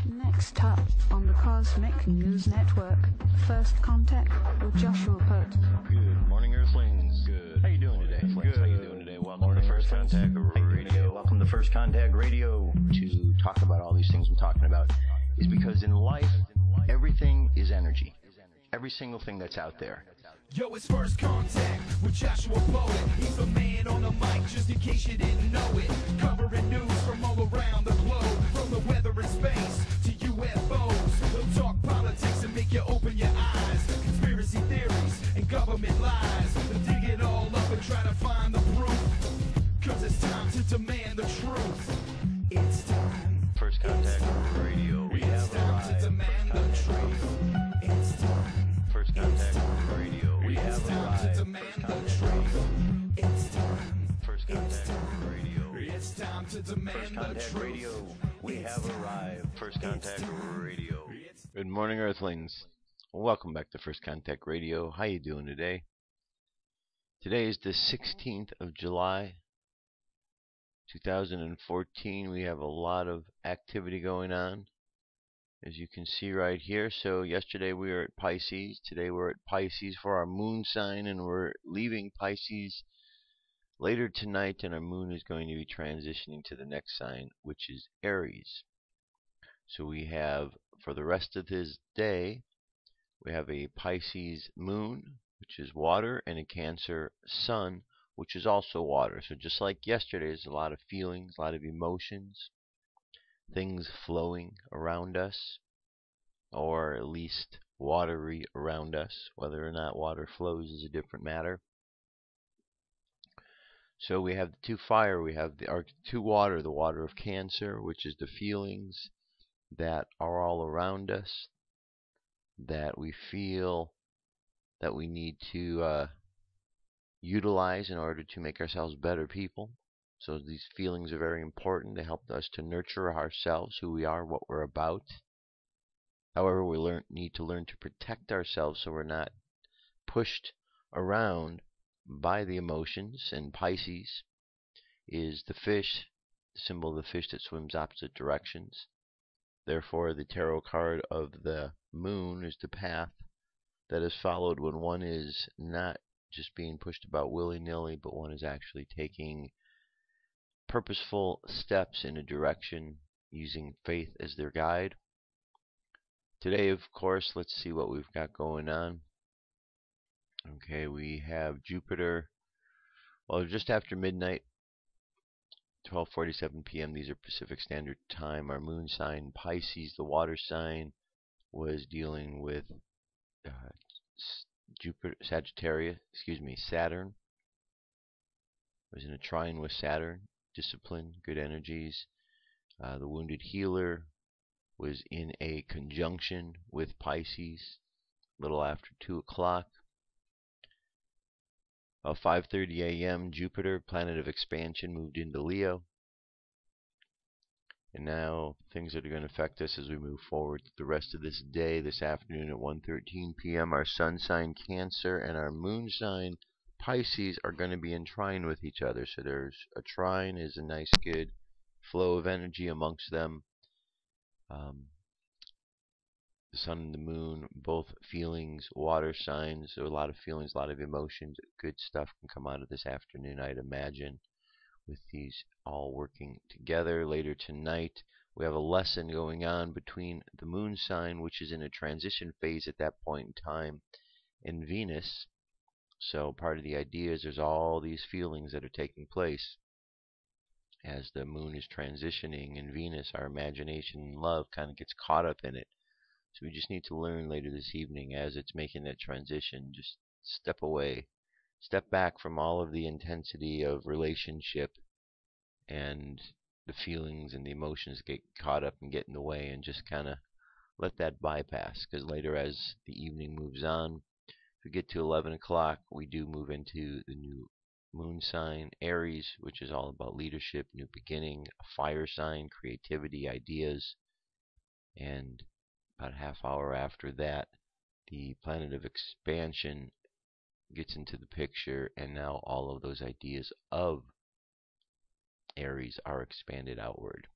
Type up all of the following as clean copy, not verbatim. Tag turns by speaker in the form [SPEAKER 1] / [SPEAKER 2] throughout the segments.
[SPEAKER 1] Next up on the Cosmic News Network, First Contact with Joshua Pert.
[SPEAKER 2] Good morning, Earthlings. Good. How you doing today? Good. How you doing today? Welcome to First Contact Radio. Welcome to First Contact Radio. To talk about all these things we're talking about is because in life, everything is energy. Every single thing that's out there.
[SPEAKER 3] Yo, it's First Contact with Joshua Poet. He's the man on the mic, just in case you didn't know it. Covering news from all around the globe, from the weather and space to UFOs. He'll talk politics and make you open your eyes. Conspiracy theories and government lies. They'll dig it all up and try to find the proof. Cause it's time to demand the truth. It's time.
[SPEAKER 2] First Contact Radio. We have
[SPEAKER 3] time to demand the truth. It's time.
[SPEAKER 2] First Contact Radio. We have arrived.
[SPEAKER 3] It's time.
[SPEAKER 2] First Contact Radio.
[SPEAKER 3] It's time to demand
[SPEAKER 2] First Contact Radio. We have arrived. First Contact Radio. Good morning, Earthlings. Welcome back to First Contact Radio. How you doing today? Today is the 16th of July, 2014. We have a lot of activity going on, as you can see right here. So yesterday we were at Pisces. Today we're at Pisces for our moon sign, and we're leaving Pisces later tonight, and our moon is going to be transitioning to the next sign, which is Aries. So we have, for the rest of this day, we have a Pisces moon, which is water, and a Cancer sun, which is also water. So just like yesterday, there's a lot of feelings, a lot of emotions, things flowing around us, or at least watery around us. Whether or not water flows is a different matter. So we have the two fire, we have the two water, the water of Cancer, which is the feelings that are all around us, that we feel that we need to utilize in order to make ourselves better people. So these feelings are very important. They help us to nurture ourselves, who we are, what we're about. However, we need to learn to protect ourselves so we're not pushed around by the emotions. And Pisces is the fish, the symbol of the fish that swims opposite directions. Therefore, the tarot card of the moon is the path that is followed when one is not just being pushed about willy-nilly, but one is actually taking purposeful steps in a direction using faith as their guide. Today, of course, let's see what we've got going on. Okay, we have Jupiter, well, just after midnight, 12:47 p.m. These are Pacific Standard Time. Our moon sign, Pisces, the water sign, was dealing with Saturn. Was in a trine with Saturn, discipline, good energies. The wounded healer was in a conjunction with Pisces, a little after 2 o'clock. 5:30 a.m. Jupiter, planet of expansion, moved into Leo. And now things that are going to affect us as we move forward the rest of this day. This afternoon at 1:13 p.m. our sun sign Cancer and our moon sign Pisces are going to be in trine with each other. So there's a trine is a nice good flow of energy amongst them. The sun and the moon, both feelings, water signs, so a lot of feelings, a lot of emotions. Good stuff can come out of this afternoon, I'd imagine, with these all working together. Later tonight, we have a lesson going on between the moon sign, which is in a transition phase at that point in time, and Venus. So part of the idea is there's all these feelings that are taking place as the moon is transitioning, and Venus, our imagination and love, kind of gets caught up in it. So we just need to learn later this evening, as it's making that transition, just step away, step back from all of the intensity of relationship and the feelings and the emotions get caught up and get in the way, and just kind of let that bypass. Because later, as the evening moves on, if we get to 11 o'clock, we do move into the new moon sign, Aries, which is all about leadership, new beginning, a fire sign, creativity, ideas. And about a half hour after that, the planet of expansion gets into the picture, and now all of those ideas of Aries are expanded outward.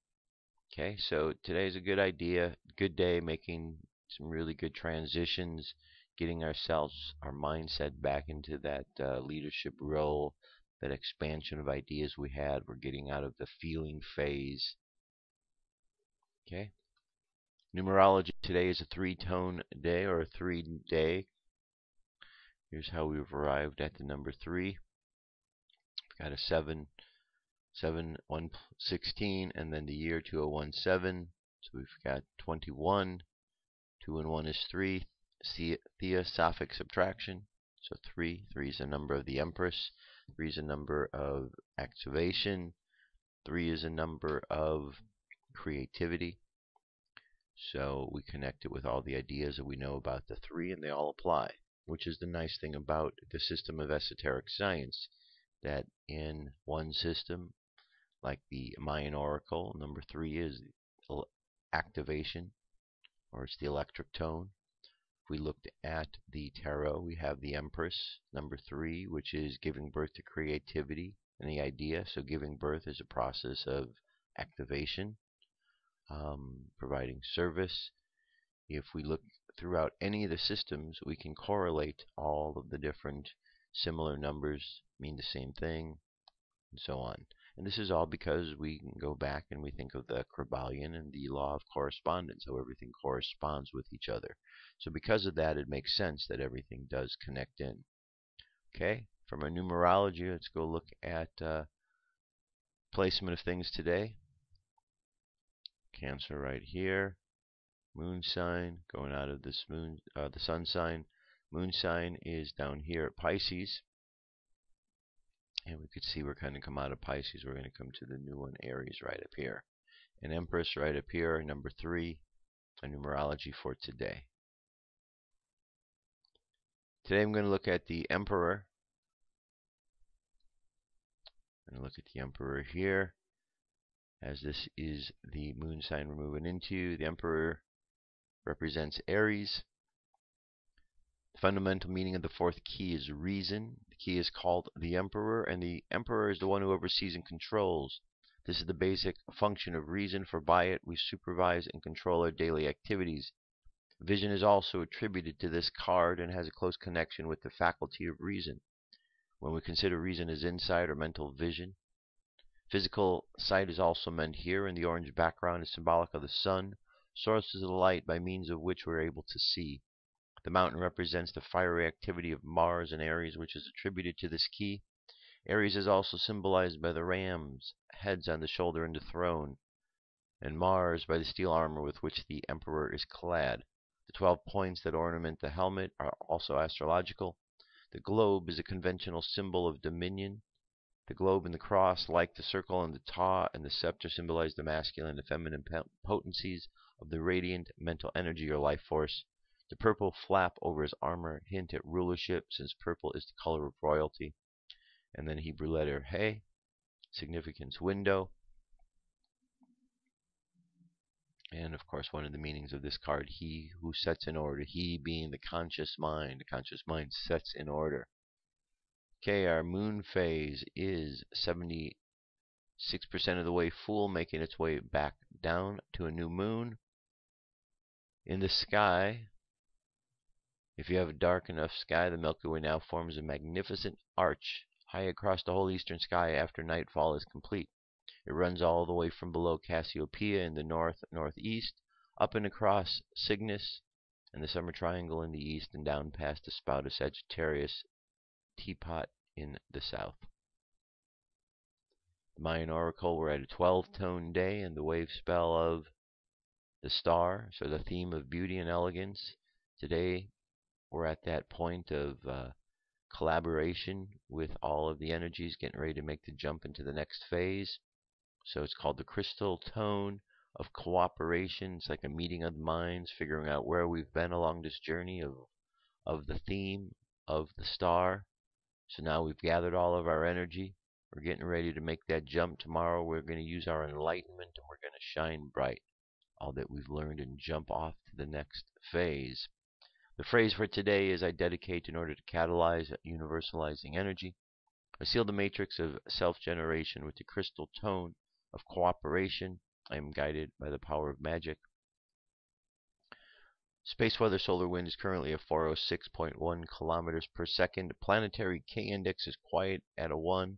[SPEAKER 2] Okay, so today's a good idea, good day, making some really good transitions, getting ourselves, our mindset back into that leadership role, that expansion of ideas we had. We're getting out of the feeling phase. Okay. Numerology today is a 3-tone day, or a 3-day. Here's how we've arrived at the number 3. We've got a 7, 1, 16, and then the year 2017. So we've got 21. 2 and 1 is 3. Theosophic subtraction. So 3. 3 is a number of the Empress. 3 is a number of activation. 3 is a number of creativity. So we connect it with all the ideas that we know about the 3, and they all apply, which is the nice thing about the system of esoteric science, that in one system, like the Mayan Oracle, number 3 is activation, or it's the electric tone. If we looked at the tarot, we have the Empress, number 3, which is giving birth to creativity and the idea. So giving birth is a process of activation, providing service. If we look throughout any of the systems, we can correlate all of the different similar numbers, mean the same thing, and so on. And this is all because we can go back and we think of the Kybalion and the law of correspondence, how everything corresponds with each other. So because of that, it makes sense that everything does connect in. Okay, from our numerology, let's go look at placement of things today. Cancer right here. Moon sign going out of this moon, the sun sign. Moon sign is down here at Pisces. And we could see we're kind of come out of Pisces. We're going to come to the new one, Aries, right up here. And Empress right up here, number 3, a numerology for today. Today I'm going to look at the Emperor. I'm going to look at the Emperor here, as this is the moon sign we're moving into. The Emperor represents Aries. The fundamental meaning of the 4th key is reason. The key is called the Emperor, and the Emperor is the one who oversees and controls. This is the basic function of reason, for by it we supervise and control our daily activities. Vision is also attributed to this card and has a close connection with the faculty of reason. When we consider reason as insight or mental vision, physical sight is also meant here, and the orange background is symbolic of the sun, sources of light by means of which we're able to see. The mountain represents the fiery activity of Mars and Aries, which is attributed to this key. Aries is also symbolized by the ram's heads on the shoulder and the throne, and Mars by the steel armor with which the Emperor is clad. The 12 points that ornament the helmet are also astrological. The globe is a conventional symbol of dominion. The globe and the cross, like the circle and the taw and the scepter, symbolize the masculine and feminine potencies of the radiant mental energy or life force. The purple flap over his armor hint at rulership, since purple is the color of royalty. And then Hebrew letter He, significance window. And of course, one of the meanings of this card, he who sets in order. He being the conscious mind. The conscious mind sets in order. Okay, our moon phase is 76% of the way full, making its way back down to a new moon. In the sky, if you have a dark enough sky, the Milky Way now forms a magnificent arch high across the whole eastern sky after nightfall is complete. It runs all the way from below Cassiopeia in the north-northeast, up and across Cygnus and the Summer Triangle in the east, and down past the spout of Sagittarius teapot in the south. The Mayan Oracle, we're at a 12-tone day, and the wave spell of the star, so the theme of beauty and elegance. Today we're at that point of collaboration with all of the energies, getting ready to make the jump into the next phase. So it's called the crystal tone of cooperation. It's like a meeting of the minds, figuring out where we've been along this journey of the theme of the star. So now we've gathered all of our energy. We're getting ready to make that jump. Tomorrow we're going to use our enlightenment, and we're going to shine bright all that we've learned and jump off to the next phase. The phrase for today is I dedicate in order to catalyze universalizing energy. I seal the matrix of self-generation with the crystal tone of cooperation. I am guided by the power of magic. Space weather solar wind is currently at 406.1 kilometers per second. Planetary K index is quiet at a 1.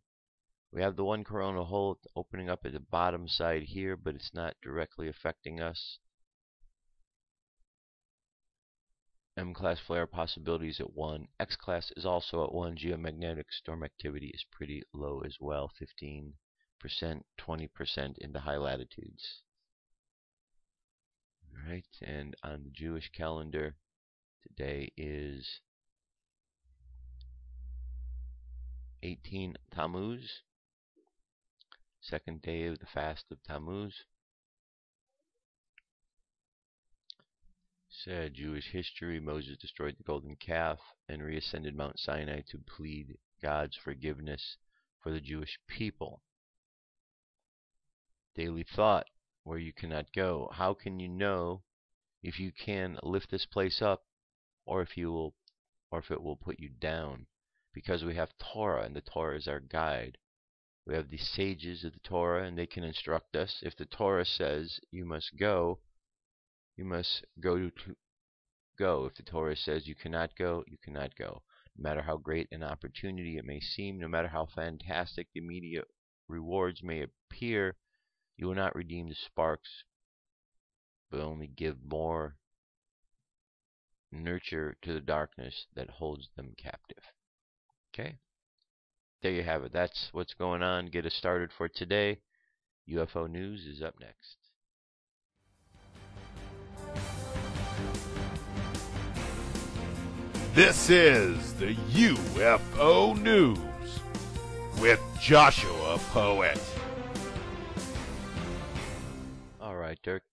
[SPEAKER 2] We have the one corona hole opening up at the bottom side here, but it's not directly affecting us. M-class flare possibility is at 1. X-class is also at 1. Geomagnetic storm activity is pretty low as well, 15%, 20% in the high latitudes. Alright, and on the Jewish calendar, today is 18 Tammuz, second day of the fast of Tammuz. Said Jewish history, Moses destroyed the golden calf and reascended Mount Sinai to plead God's forgiveness for the Jewish people. Daily thought, where you cannot go. How can you know if you can lift this place up, or if it will put you down? Because we have Torah, and the Torah is our guide. We have the sages of the Torah, and they can instruct us. If the Torah says you must go, you must go. If the Torah says you cannot go, you cannot go. No matter how great an opportunity it may seem, no matter how fantastic the immediate rewards may appear, you will not redeem the sparks, but only give more nurture to the darkness that holds them captive. Okay? There you have it. That's what's going on. Get us started for today. UFO News is up next.
[SPEAKER 3] This is the UFO News with Joshua Poet.
[SPEAKER 2] Alright, Dirk.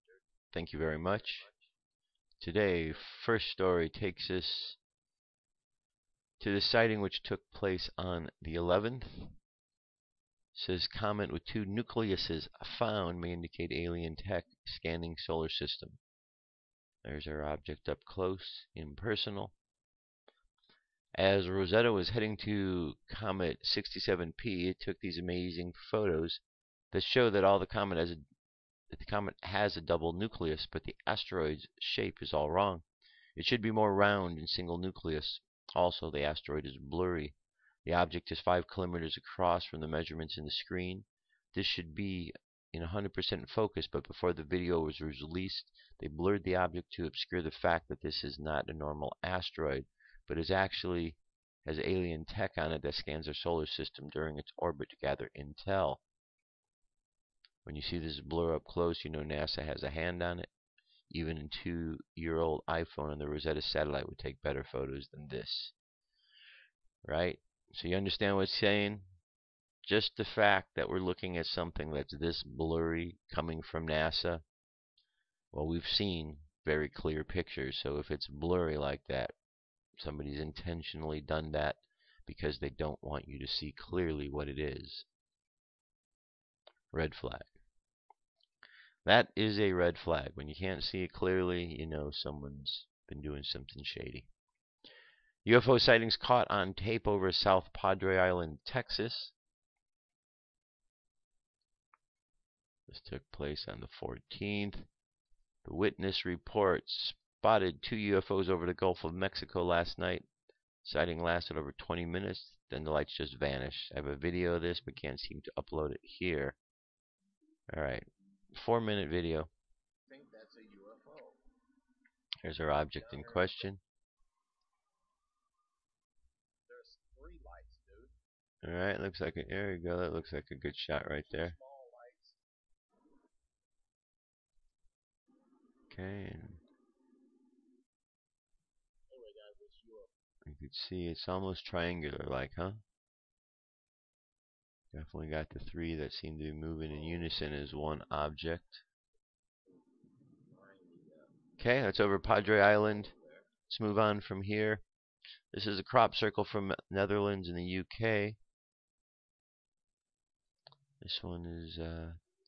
[SPEAKER 2] Thank you very much. Today, first story takes us to the sighting which took place on the 11th. It says comet with 2 nucleuses found may indicate alien tech scanning solar system. There's our object up close, impersonal. As Rosetta was heading to Comet 67P, it took these amazing photos that show that the comet has a double nucleus, but the asteroid's shape is all wrong. It should be more round and single nucleus. Also, the asteroid is blurry. The object is 5 kilometers across from the measurements in the screen. This should be in 100% focus, but before the video was released, they blurred the object to obscure the fact that this is not a normal asteroid, but is actually has alien tech on it that scans our solar system during its orbit to gather intel. When you see this blur up close, you know NASA has a hand on it. Even a 2-year-old iPhone on the Rosetta satellite would take better photos than this. Right? So you understand what it's saying? Just the fact that we're looking at something that's this blurry coming from NASA, well, we've seen very clear pictures. So if it's blurry like that, somebody's intentionally done that because they don't want you to see clearly what it is. Red flag. That is a red flag. When you can't see it clearly, you know someone's been doing something shady. UFO sightings caught on tape over South Padre Island, Texas. This took place on the 14th. The witness reports spotted 2 UFOs over the Gulf of Mexico last night. Sighting lasted over 20 minutes, then the lights just vanished. I have a video of this, but can't seem to upload it here. Alright, 4-minute video.
[SPEAKER 4] I think that's a UFO.
[SPEAKER 2] Here's our object in question.
[SPEAKER 4] There's 3 lights, dude.
[SPEAKER 2] Alright, looks like there you go. That looks like a good shot right there.
[SPEAKER 4] Small lights.
[SPEAKER 2] Okay, and
[SPEAKER 4] Anyway, guys, it's UFO.
[SPEAKER 2] you can see it's almost triangular like, huh? Definitely got the 3 that seem to be moving in unison as one object. Okay, that's over Padre Island. Let's move on from here. This is a crop circle from Netherlands in the UK. This one is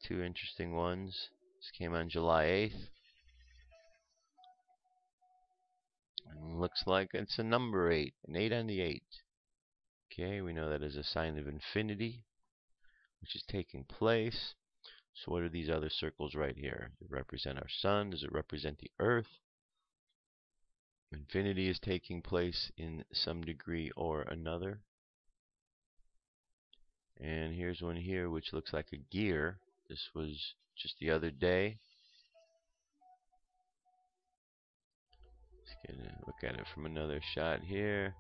[SPEAKER 2] 2 interesting ones. This came on July 8th. And looks like it's a number 8, an 8 on the 8. Okay, we know that is a sign of infinity, which is taking place. So what are these other circles right here? Does it represent our sun? Does it represent the earth? Infinity is taking place in some degree or another. And here's one here which looks like a gear. This was just the other day. Let's get a look at it from another shot here.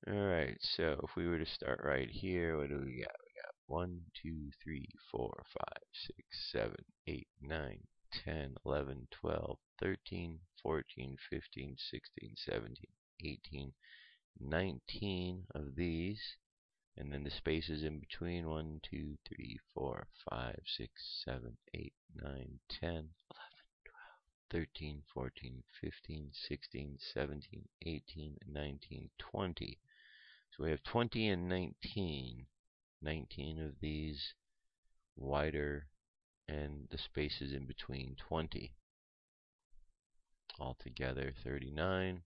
[SPEAKER 2] Alright, so if we were to start right here, what do we got? We got 1, 2, 3, 4, 5, 6, 7, 8, 9, 10, 11, 12, 13, 14, 15, 16, 17, 18, 19 of these. And then the spaces in between 1, 2, 3, 4, 5, 6, 7, 8, 9, 10, 11, 12, 13, 14, 15, 16, 17, 18, 19, 20. So we have 20 and 19. 19 of these wider and the spaces in between 20. Altogether 39.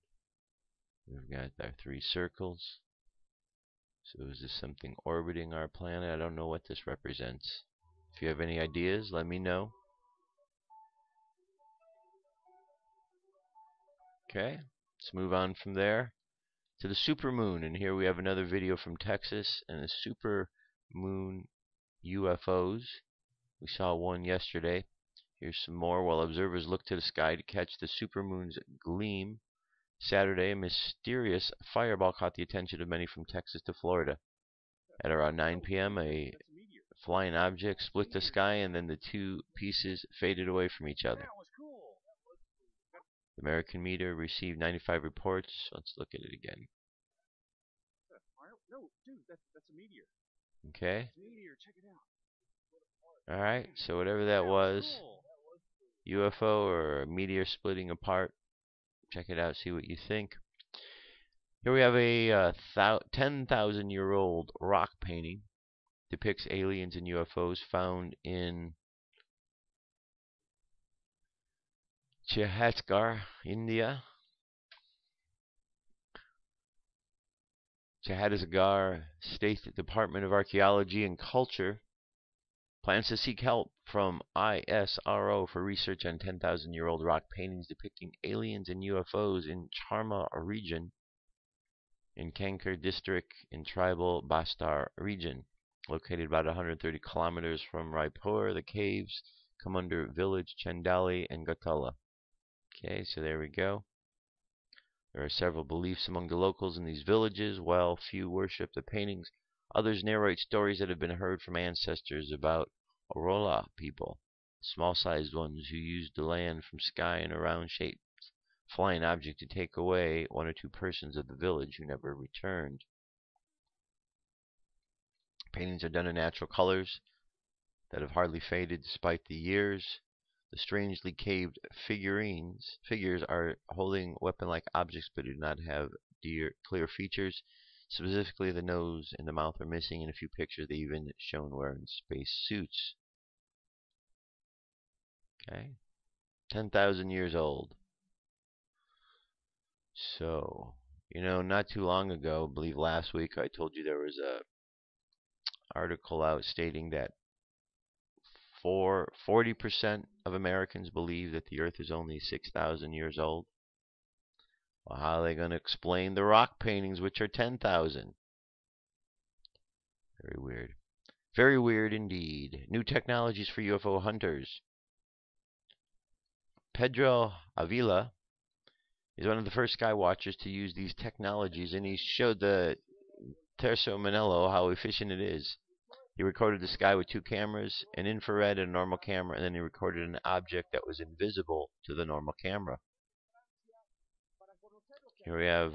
[SPEAKER 2] We've got our 3 circles. So is this something orbiting our planet? I don't know what this represents. If you have any ideas, let me know. Okay, let's move on from there to the supermoon. And here we have another video from Texas and the supermoon UFOs. We saw one yesterday. Here's some more. While observers look to the sky to catch the supermoon's gleam, Saturday, a mysterious fireball caught the attention of many from Texas to Florida. At around 9 p.m., a flying object split the sky, and then the 2 pieces faded away from each other. The American media received 95 reports. Let's look at it again.
[SPEAKER 4] No, dude, that's a meteor.
[SPEAKER 2] Okay.
[SPEAKER 4] Meteor, check it out.
[SPEAKER 2] Alright, so whatever that was, UFO or a meteor splitting apart. Check it out, see what you think. Here we have a 10,000-year-old rock painting. Depicts aliens and UFOs found in Chhattisgarh, India. Chhattisgarh State Department of Archaeology and Culture plans to seek help from I.S.R.O. for research on 10,000-year-old rock paintings depicting aliens and UFOs in Charma region in Kanker district in tribal Bastar region. Located about 130 kilometers from Raipur, the caves come under village Chandali and Gatala. Okay, so there we go. There are several beliefs among the locals in these villages. While few worship the paintings, others narrate stories that have been heard from ancestors about A.R.E people, small-sized ones who used the land from sky in a round-shaped flying object to take away 1 or 2 persons of the village who never returned. Paintings are done in natural colors that have hardly faded despite the years. The strangely caved figures are holding weapon-like objects but do not have clear features. Specifically, the nose and the mouth are missing. In a few pictures, they even shown wearing space suits. Okay, 10,000 years old. So, you know, not too long ago, I believe last week, I told you there was a article out stating that 40% of Americans believe that the Earth is only 6,000 years old. Well, how are they going to explain the rock paintings, which are 10,000? Very weird. Very weird indeed. New technologies for UFO hunters. Pedro Avila is one of the first Skywatchers to use these technologies, and he showed the Terzo Manello how efficient it is. He recorded the sky with 2 cameras, an infrared and a normal camera, and then he recorded an object that was invisible to the normal camera. Here we have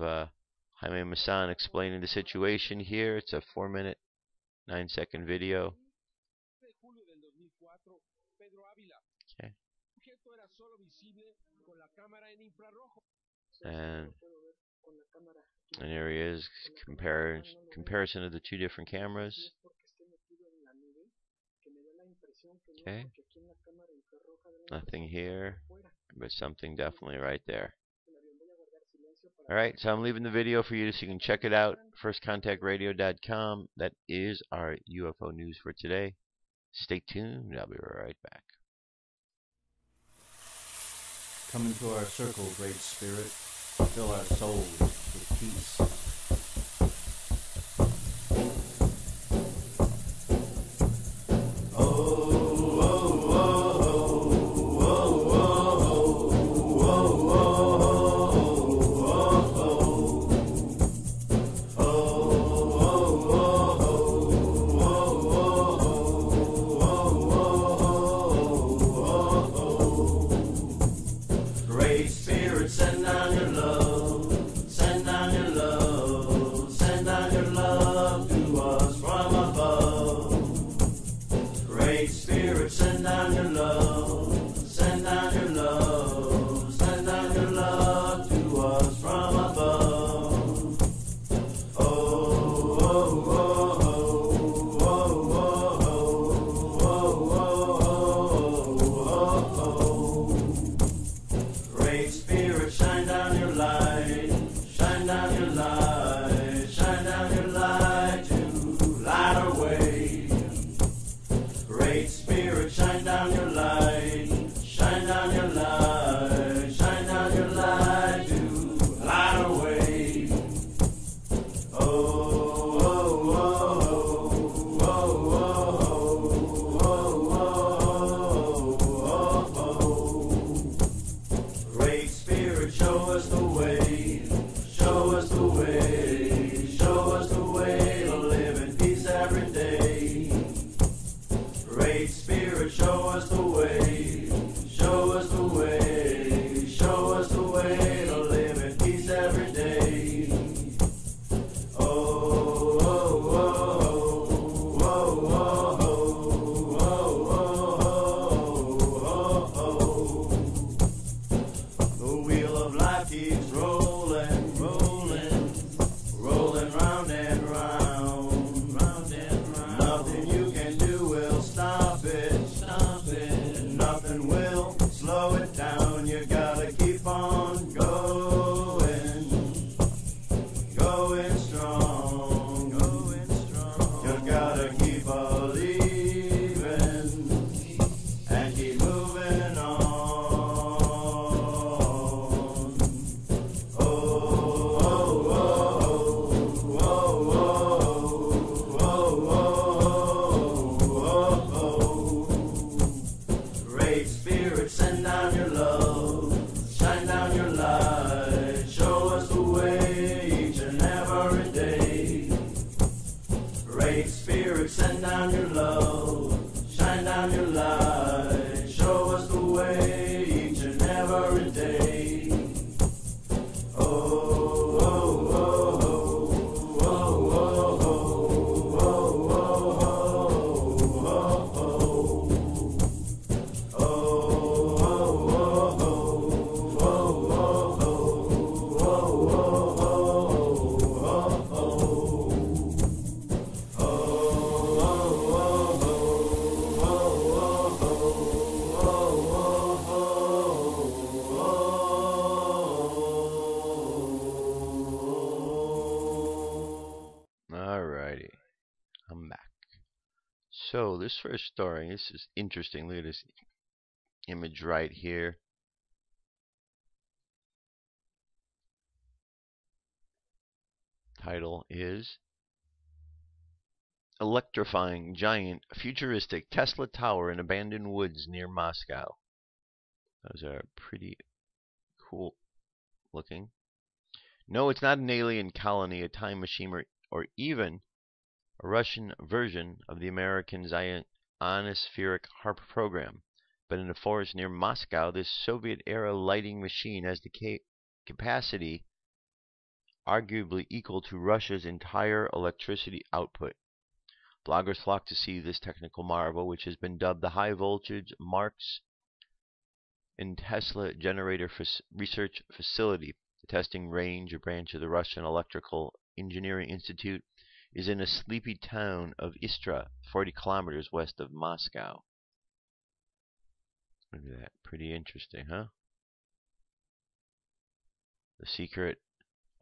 [SPEAKER 2] Jaime Maussan explaining the situation here. It's a 4-minute, 9-second video. Okay. And here he is, comparison of the 2 different cameras. Okay, nothing here, but something definitely right there. Alright, so I'm leaving the video for you so you can check it out. FirstContactRadio.com. That is our UFO news for today. Stay tuned. I'll be right back.
[SPEAKER 5] Come into our circle, Great Spirit. Fill our souls with peace.
[SPEAKER 2] So this first story, this is interesting. Look at this image right here. Title is Electrifying Giant Futuristic Tesla Tower in Abandoned Woods Near Moscow. Those are pretty cool looking. No, it's not an alien colony, a time machine, or even a Russian version of the American ionospheric HARP program. But in a forest near Moscow, this Soviet-era lighting machine has the capacity arguably equal to Russia's entire electricity output. Bloggers flock to see this technical marvel, which has been dubbed the high-voltage Marx and Tesla Generator Research Facility. The testing range, a branch of the Russian Electrical Engineering Institute, is in a sleepy town of Istra, 40 kilometers west of Moscow. Look at that. Pretty interesting, huh? The secret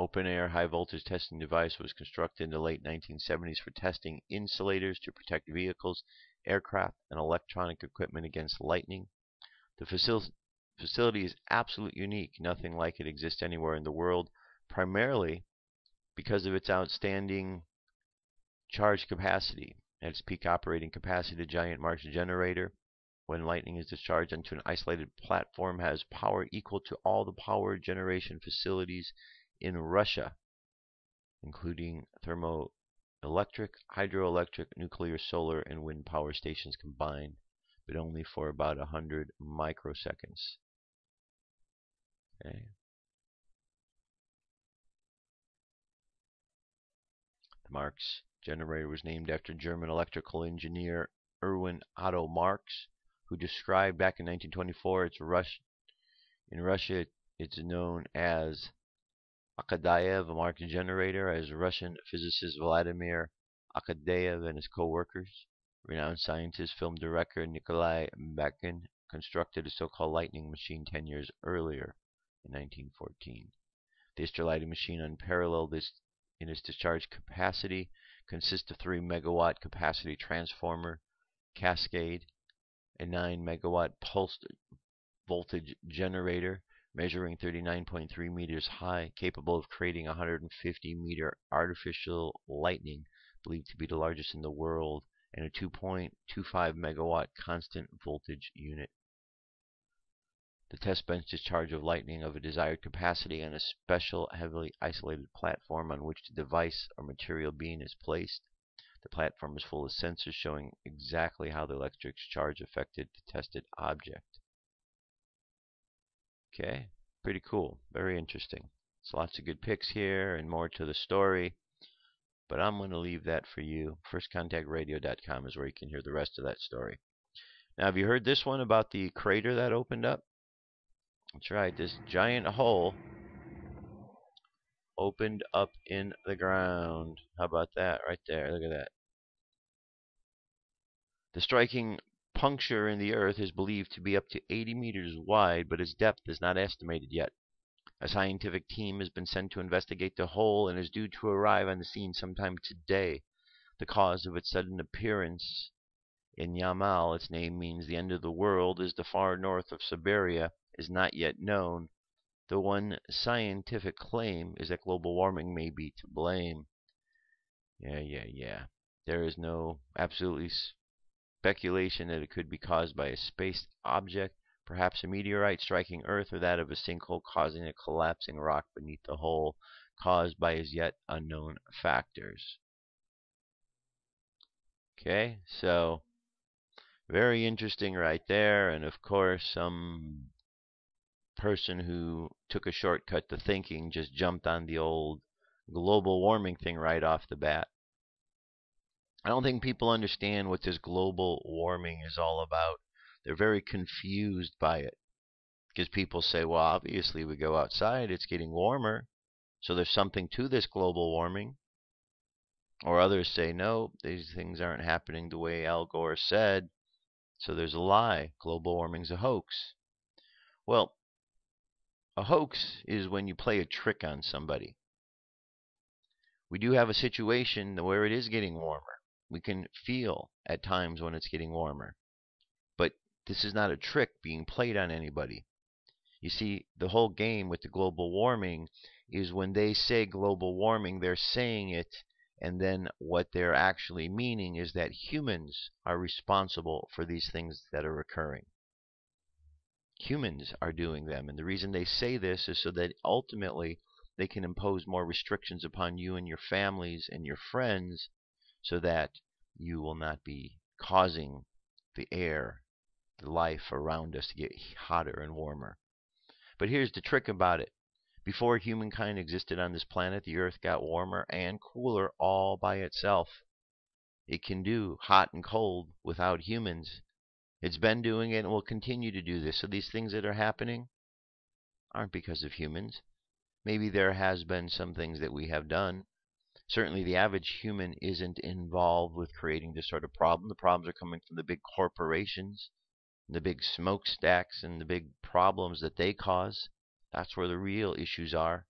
[SPEAKER 2] open-air high-voltage testing device was constructed in the late 1970s for testing insulators to protect vehicles aircraft, and electronic equipment against lightning. The facility is absolutely unique. Nothing like it exists anywhere in the world, primarily because of its outstanding charge capacity. At its peak operating capacity, the giant Mars generator, when lightning is discharged onto an isolated platform, has power equal to all the power generation facilities in Russia, including thermoelectric, hydroelectric, nuclear, solar, and wind power stations combined, but only for about 100 microseconds. Okay. The Marx generator was named after German electrical engineer Erwin Otto Marx, who described back in 1924 in Russia it's known as Akadyev Marx generator, as Russian physicist Vladimir Akadyev and his co-workers, renowned scientist, film director Nikolai Bakin, constructed a so-called lightning machine 10 years earlier in 1914. The Astrology machine, unparalleled in its discharge capacity, consists of 3 megawatt capacity transformer, cascade, a 9 megawatt pulsed voltage generator measuring 39.3 meters high, capable of creating 150 meter artificial lightning, believed to be the largest in the world, and a 2.25 megawatt constant voltage unit. The test bench discharge of lightning of a desired capacity on a special heavily isolated platform on which the device or material being is placed. The platform is full of sensors showing exactly how the electric charge affected the tested object. Okay, pretty cool, very interesting. So lots of good pics here and more to the story, but I'm going to leave that for you. FirstContactRadio.com is where you can hear the rest of that story. Now, have you heard this one about the crater that opened up? That's right, this giant hole opened up in the ground. How about that right there? Look at that. The striking puncture in the earth is believed to be up to 80 meters wide, but its depth is not estimated yet. A scientific team has been sent to investigate the hole and is due to arrive on the scene sometime today. The cause of its sudden appearance in Yamal, its name means the end of the world, is the far north of Siberia, is not yet known. The one scientific claim is that global warming may be to blame. Yeah. There is no absolutely speculation that it could be caused by a space object, perhaps a meteorite striking Earth, or that of a sinkhole causing a collapsing rock beneath the hole, caused by as yet unknown factors. Okay, so very interesting right there, and of course some person who took a shortcut to thinking just jumped on the old global warming thing right off the bat. I don't think people understand what this global warming is all about. They're very confused by it, because people say, well, obviously we go outside, it's getting warmer, so there's something to this global warming. Or others say, no, these things aren't happening the way Al Gore said, so there's a lie. Global warming's a hoax. Well, a hoax is when you play a trick on somebody. We do have a situation where it is getting warmer. We can feel at times when it's getting warmer. But this is not a trick being played on anybody. You see, the whole game with the global warming is when they say global warming, they're saying it, and then what they're actually meaning is that humans are responsible for these things that are occurring. Humans are doing them, and the reason they say this is so that ultimately they can impose more restrictions upon you and your families and your friends, so that you will not be causing the air, the life around us to get hotter and warmer. But here's the trick about it. Before humankind existed on this planet, the earth got warmer and cooler all by itself. It can do hot and cold without humans. It's been doing it and will continue to do this. So these things that are happening aren't because of humans. Maybe there has been some things that we have done. Certainly the average human isn't involved with creating this sort of problem. The problems are coming from the big corporations, the big smokestacks, and the big problems that they cause. That's where the real issues are.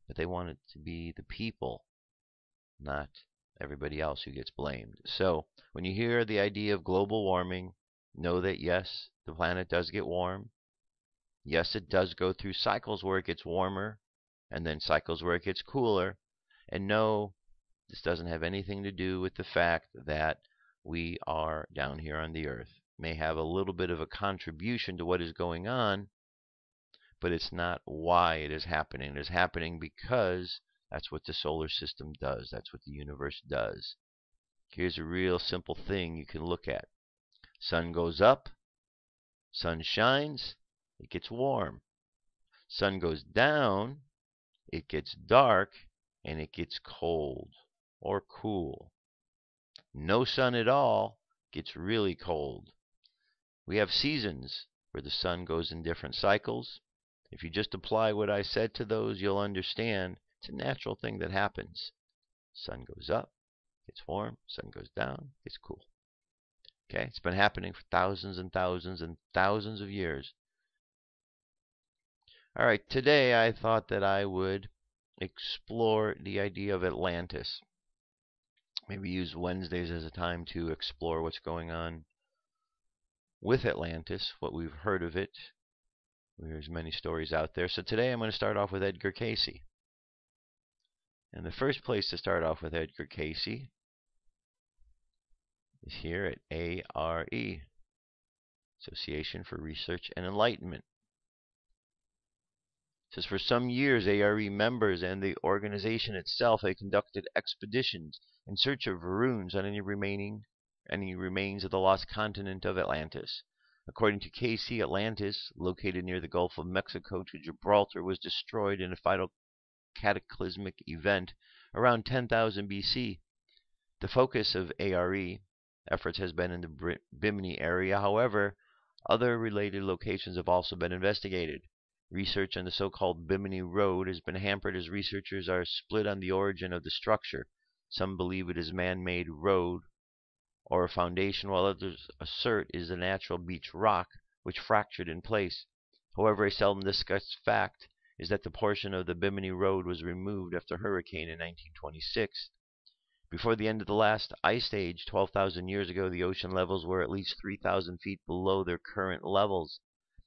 [SPEAKER 2] But they want it to be the people, not everybody else who gets blamed. So when you hear the idea of global warming, know that yes, the planet does get warm. Yes, it does go through cycles where it gets warmer and then cycles where it gets cooler. And no, this doesn't have anything to do with the fact that we are down here on the Earth. It may have a little bit of a contribution to what is going on, but it's not why it is happening. It is happening because that's what the solar system does. That's what the universe does. Here's a real simple thing you can look at. Sun goes up, sun shines, it gets warm. Sun goes down, it gets dark, and it gets cold or cool. No sun at all gets really cold. We have seasons where the sun goes in different cycles. If you just apply what I said to those, you'll understand it's a natural thing that happens. Sun goes up, gets warm. Sun goes down, gets cool. Okay, it's been happening for thousands and thousands and thousands of years. All right, today I thought that I would explore the idea of Atlantis. Maybe use Wednesdays as a time to explore what's going on with Atlantis, what we've heard of it. There's many stories out there. So today I'm going to start off with Edgar Cayce. And the first place to start off with Edgar Cayce is here at A.R.E, Association for Research and Enlightenment. It says for some years A.R.E members and the organization itself had conducted expeditions in search of ruins on any remains of the lost continent of Atlantis. According to Cayce, Atlantis, located near the Gulf of Mexico to Gibraltar, was destroyed in a final cataclysmic event around 10,000 BC. The focus of A.R.E efforts has been in the Bimini area. However, other related locations have also been investigated. Research on the so-called Bimini Road has been hampered as researchers are split on the origin of the structure. Some believe it is man-made road or a foundation, while others assert it is a natural beach rock which fractured in place. However, a seldom discussed fact is that the portion of the Bimini Road was removed after a hurricane in 1926. Before the end of the last ice age, 12,000 years ago, the ocean levels were at least 3,000 feet below their current levels.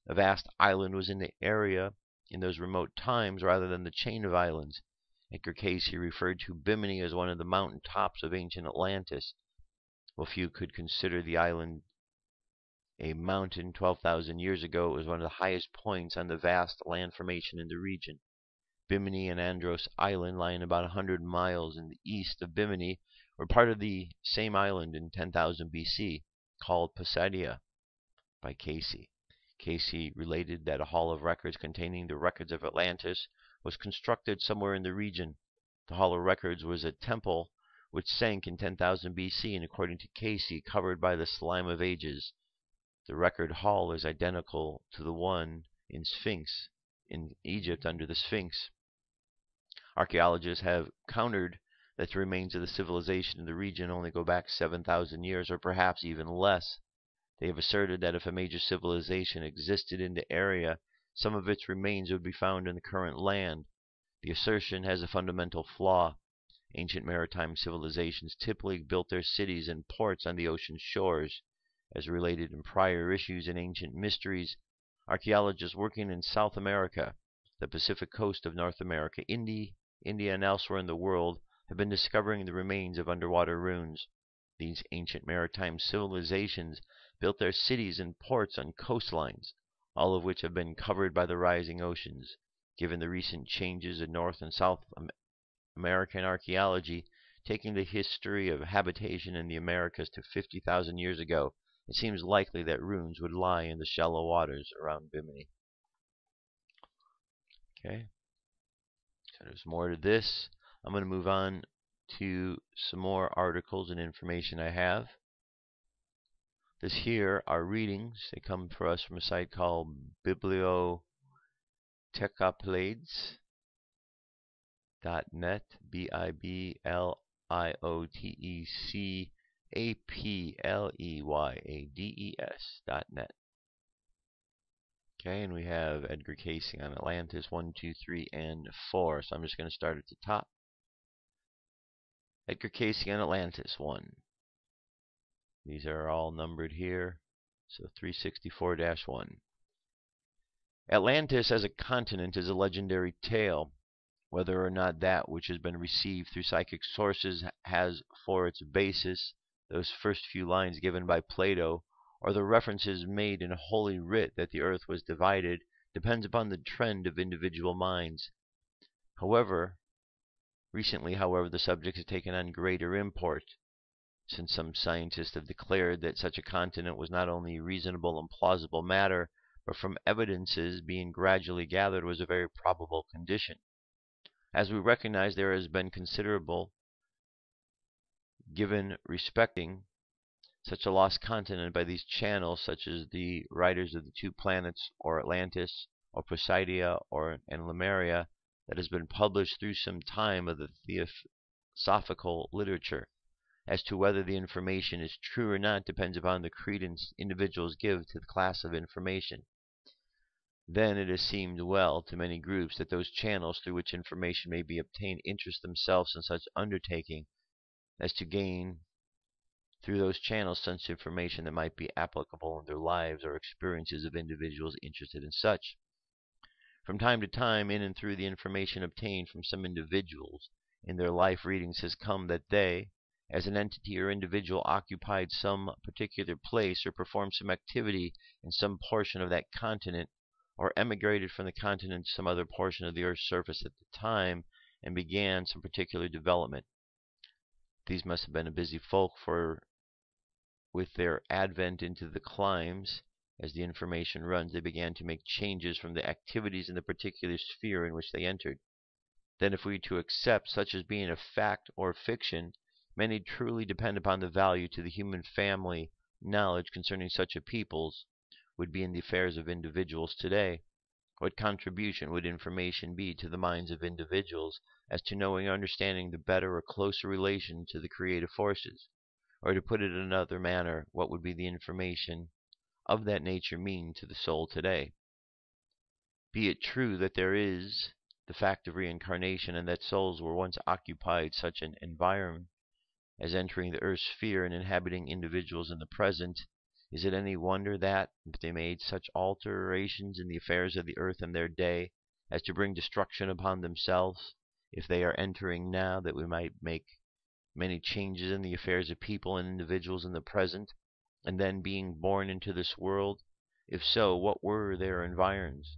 [SPEAKER 2] A vast island was in the area in those remote times rather than the chain of islands. Edgar Cayce referred to Bimini as one of the mountain tops of ancient Atlantis. While few could consider the island a mountain, 12,000 years ago it was one of the highest points on the vast land formation in the region. Bimini and Andros Island, lying about 100 miles in the east of Bimini, were part of the same island in 10,000 BC, called Poseidon by Cayce. Cayce related that a hall of records containing the records of Atlantis was constructed somewhere in the region. The hall of records was a temple which sank in 10,000 BC and, according to Cayce, covered by the slime of ages. The record hall is identical to the one in Sphinx in Egypt under the Sphinx. Archaeologists have countered that the remains of the civilization in the region only go back 7,000 years or perhaps even less. They have asserted that if a major civilization existed in the area, some of its remains would be found in the current land. The assertion has a fundamental flaw. Ancient maritime civilizations typically built their cities and ports on the ocean shores. As related in prior issues in Ancient Mysteries, archaeologists working in South America, the Pacific coast of North America, India, and elsewhere in the world have been discovering the remains of underwater ruins. These ancient maritime civilizations built their cities and ports on coastlines, all of which have been covered by the rising oceans. Given the recent changes in North and South American archaeology, taking the history of habitation in the Americas to 50,000 years ago, it seems likely that ruins would lie in the shallow waters around Bimini. Okay, so there's more to this. I'm going to move on to some more articles and information I have. This here are readings. They come for us from a site called bibliotecapledes.net, bibliotecapledes.net. Okay, and we have Edgar Cayce on Atlantis 1, 2, 3, and 4. So I'm just going to start at the top. Edgar Cayce and Atlantis 1. These are all numbered here, so 364-1. Atlantis as a continent is a legendary tale. Whether or not that which has been received through psychic sources has for its basis those first few lines given by Plato, or the references made in Holy Writ that the earth was divided, depends upon the trend of individual minds. Recently, the subject has taken on greater import, since some scientists have declared that such a continent was not only reasonable and plausible matter, but from evidences being gradually gathered was a very probable condition. As we recognize, there has been considerable given respecting such a lost continent by these channels, such as the writers of the two planets, or Atlantis, or Poseidia, and Lemuria, that has been published through some time of the theosophical literature. As to whether the information is true or not depends upon the credence individuals give to the class of information. Then it has seemed well to many groups that those channels through which information may be obtained interest themselves in such undertaking as to gain through those channels such information that might be applicable in their lives or experiences of individuals interested in such. From time to time, in and through the information obtained from some individuals in their life readings has come that they, as an entity or individual, occupied some particular place or performed some activity in some portion of that continent, or emigrated from the continent to some other portion of the earth's surface at the time and began some particular development. These must have been a busy folk, for with their advent into the climes, as the information runs, they began to make changes from the activities in the particular sphere in which they entered. Then, if we to accept such as being a fact or fiction, many truly depend upon the value to the human family knowledge concerning such a people's would be in the affairs of individuals today. What contribution would information be to the minds of individuals as to knowing or understanding the better or closer relation to the creative forces? Or to put it in another manner, what would be the information of that nature mean to the soul today? Be it true that there is the fact of reincarnation, and that souls were once occupied such an environment as entering the earth's sphere and inhabiting individuals in the present, is it any wonder that, if they made such alterations in the affairs of the earth in their day as to bring destruction upon themselves, if they are entering now, that we might make many changes in the affairs of people and individuals in the present, and then being born into this world? If so, what were their environs?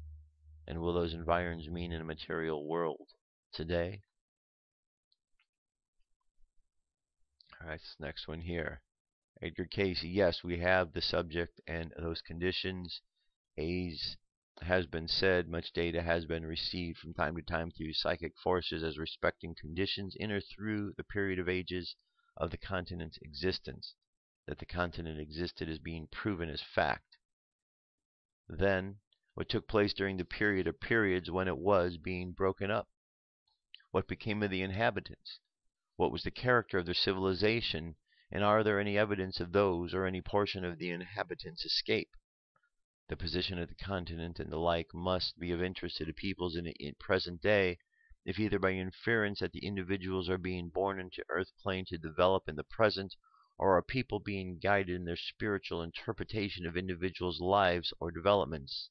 [SPEAKER 2] And will those environs mean in a material world today? Alright, this next one here. Edgar Cayce, yes, we have the subject and those conditions. As has been said, much data has been received from time to time through psychic forces as respecting conditions in or through the period of ages of the continent's existence. That the continent existed is being proven as fact. Then, what took place during the period of periods when it was being broken up? What became of the inhabitants? What was the character of their civilization? And are there any evidence of those or any portion of the inhabitants' escape? The position of the continent and the like must be of interest to the peoples in the present day, if either by inference that the individuals are being born into earth plane to develop in the present, or are people being guided in their spiritual interpretation of individuals' lives or developments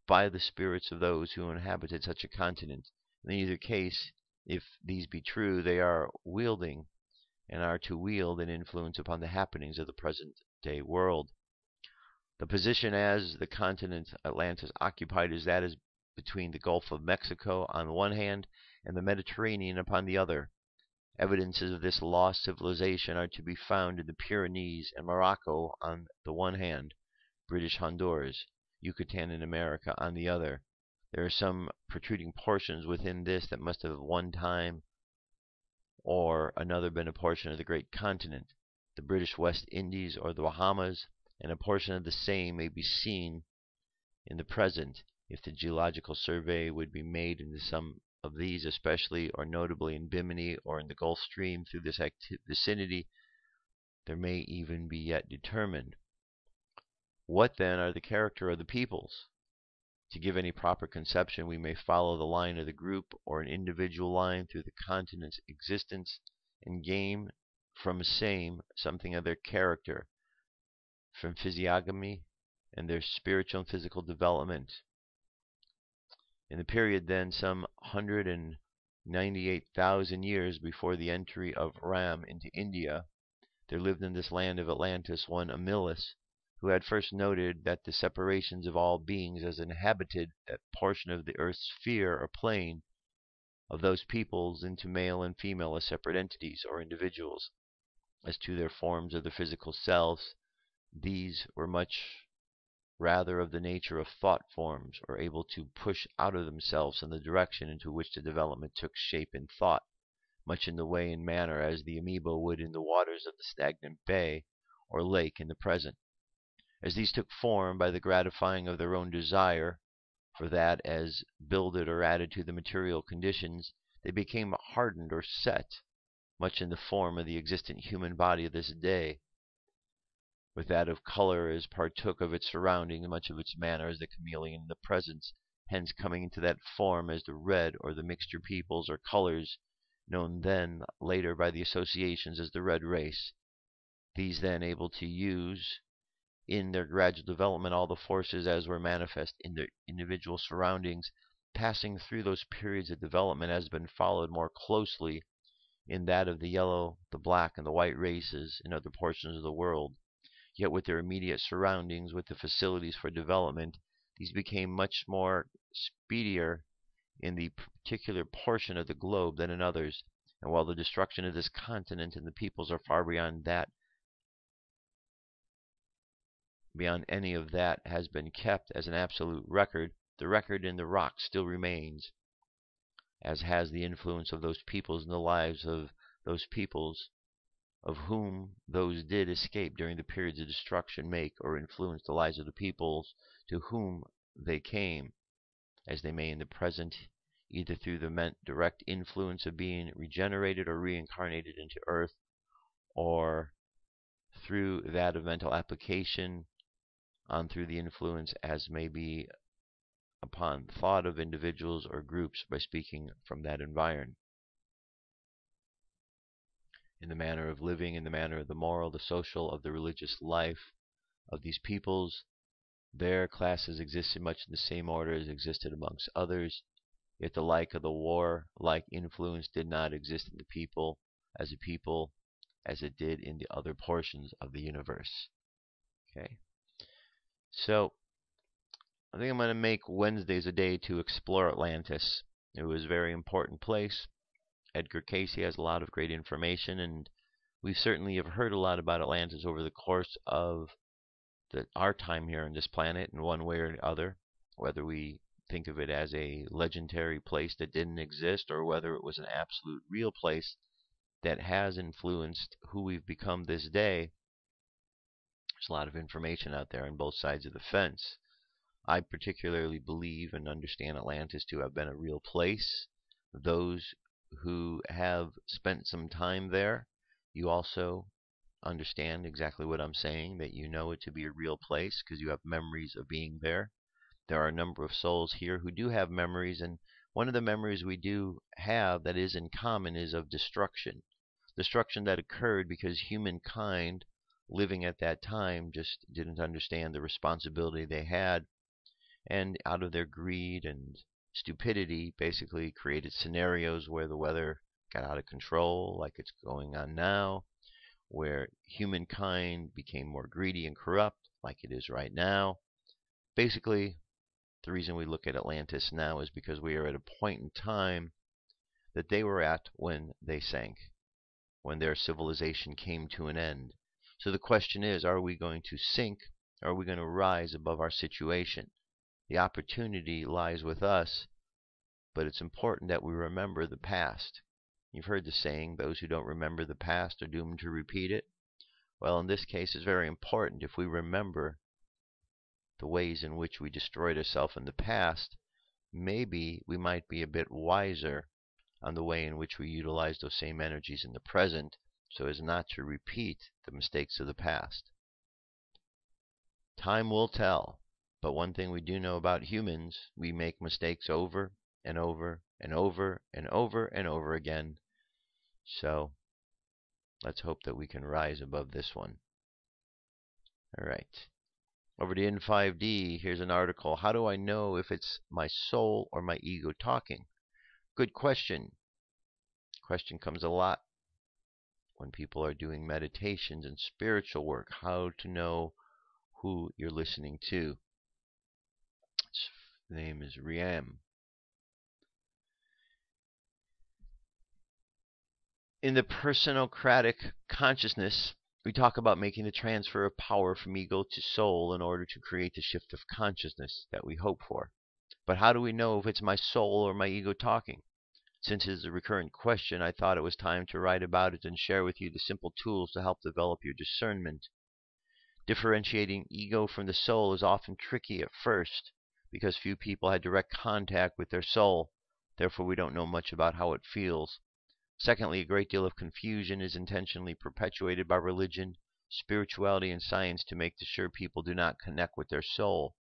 [SPEAKER 2] by the spirits of those who inhabited such a continent. In either case, if these be true, they are wielding and are to wield an influence upon the happenings of the present day world. The position as the continent Atlantis occupied is that is between the Gulf of Mexico on the one hand and the Mediterranean upon the other. Evidences of this lost civilization are to be found in the Pyrenees and Morocco on the one hand, British Honduras, Yucatan in America on the other. There are some protruding portions within this that must have one time or another been a portion of the great continent, the British West Indies or the Bahamas, and a portion of the same may be seen in the present. If the geological survey would be made into some of these, especially or notably in Bimini or in the Gulf Stream through this vicinity, there may even be yet determined. What then are the character of the peoples? To give any proper conception, we may follow the line of the group or an individual line through the continent's existence and gain from same something of their character, from physiognomy and their spiritual and physical development. In the period then, some 198,000 years before the entry of Ram into India, there lived in this land of Atlantis one Amilus, who had first noted that the separations of all beings as inhabited that portion of the earth's sphere or plane of those peoples into male and female as separate entities or individuals. As to their forms of their physical selves, these were much rather of the nature of thought forms, or able to push out of themselves in the direction into which the development took shape in thought, much in the way and manner as the amoeba would in the waters of the stagnant bay or lake in the present. As these took form by the gratifying of their own desire, for that as builded or added to the material conditions, they became hardened or set, much in the form of the existent human body of this day, with that of color as partook of its surrounding, and much of its manner as the chameleon in the presence, hence coming into that form as the red or the mixture peoples or colors, known then later by the associations as the red race. These then able to use in their gradual development all the forces as were manifest in their individual surroundings, passing through those periods of development has been followed more closely in that of the yellow, the black, and the white races in other portions of the world. Yet with their immediate surroundings, with the facilities for development, these became much more speedier in the particular portion of the globe than in others. And while the destruction of this continent and the peoples are far beyond any of that has been kept as an absolute record, the record in the rock still remains, as has the influence of those peoples in the lives of those peoples, of whom those did escape during the periods of destruction make or influence the lives of the peoples to whom they came, as they may in the present, either through the direct influence of being regenerated or reincarnated into earth, or through that of mental application, on through the influence as may be upon thought of individuals or groups by speaking from that environment. In the manner of living, in the manner of the moral, the social, of the religious life of these peoples, their classes existed much in the same order as existed amongst others, yet the like of the war-like influence did not exist in the people as it did in the other portions of the universe. Okay, so I think I'm going to make Wednesdays a day to explore Atlantis. It was a very important place. Edgar Cayce has a lot of great information, and we certainly have heard a lot about Atlantis over the course of our time here on this planet in one way or another, whether we think of it as a legendary place that didn't exist or whether it was an absolute real place that has influenced who we've become this day. There's a lot of information out there on both sides of the fence. I particularly believe and understand Atlantis to have been a real place. Those who have spent some time there, you also understand exactly what I'm saying, that you know it to be a real place because you have memories of being there. There are a number of souls here who do have memories, and one of the memories we do have that is in common is of destruction. Destruction that occurred because humankind living at that time just didn't understand the responsibility they had, and out of their greed and stupidity basically created scenarios where the weather got out of control, like it's going on now, where humankind became more greedy and corrupt, like it is right now. Basically, the reason we look at Atlantis now is because we are at a point in time that they were at when they sank, when their civilization came to an end. So the question is, are we going to sink, or are we going to rise above our situation? The opportunity lies with us, but it's important that we remember the past. You've heard the saying, those who don't remember the past are doomed to repeat it. Well, in this case, it's very important. If we remember the ways in which we destroyed ourselves in the past, maybe we might be a bit wiser on the way in which we utilize those same energies in the present, so as not to repeat the mistakes of the past. Time will tell, but one thing we do know about humans, we make mistakes over and over and over and over and over again. So Let's hope that we can rise above this one. All right. Over to N5D, here's an article. How do I know if it's my soul or my ego talking? Good question. Question comes a lot when people are doing meditations and spiritual work. How to know who you're listening to. Its name is Riam. In the personocratic consciousness, we talk about making the transfer of power from ego to soul in order to create the shift of consciousness that we hope for. But how do we know if it's my soul or my ego talking? Since it is a recurrent question, I thought it was time to write about it and share with you the simple tools to help develop your discernment. Differentiating ego from the soul is often tricky at first because few people had direct contact with their soul. Therefore, we don't know much about how it feels. Secondly, a great deal of confusion is intentionally perpetuated by religion, spirituality, and science to make sure people do not connect with their soul.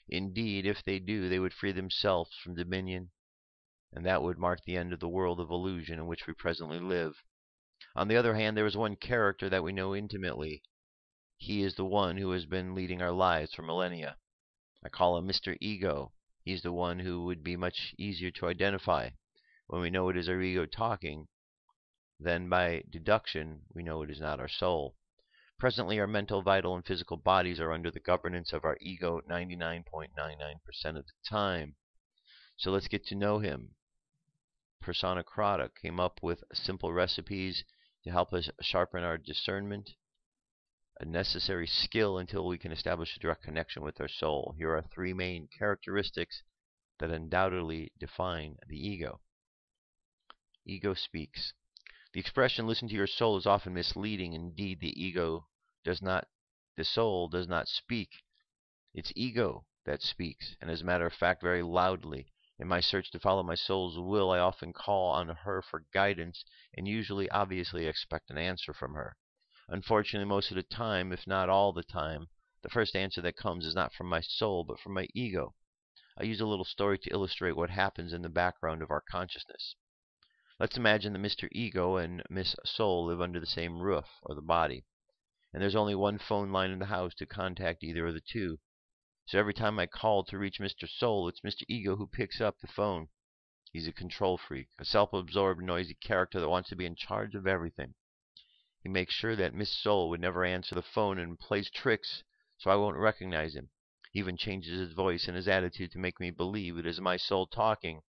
[SPEAKER 2] Indeed, if they do, they would free themselves from dominion, and that would mark the end of the world of illusion in which we presently live. On the other hand, there is one character that we know intimately. He is the one who has been leading our lives for millennia. I call him Mr. Ego. He's the one who would be much easier to identify. When we know it is our ego talking, then by deduction, we know it is not our soul. Presently, our mental, vital, and physical bodies are under the governance of our ego 99.99% of the time. So let's get to know him. Persona came up with simple recipes to help us sharpen our discernment, a necessary skill until we can establish a direct connection with our soul. Here are three main characteristics that undoubtedly define the ego. Ego speaks. The expression "listen to your soul" is often misleading. Indeed, the soul does not speak. It's ego that speaks, and as a matter of fact, very loudly. In my search to follow my soul's will, I often call on her for guidance, and usually, obviously, expect an answer from her. Unfortunately, most of the time, if not all the time, the first answer that comes is not from my soul, but from my ego. I use a little story to illustrate what happens in the background of our consciousness. Let's imagine that Mr. Ego and Miss Soul live under the same roof, or the body, and there's only one phone line in the house to contact either of the two. So every time I call to reach Mr. Soul, it's Mr. Ego who picks up the phone. He's a control freak, a self-absorbed, noisy character that wants to be in charge of everything. He makes sure that Miss Soul would never answer the phone and plays tricks so I won't recognize him. He even changes his voice and his attitude to make me believe it is my soul talking.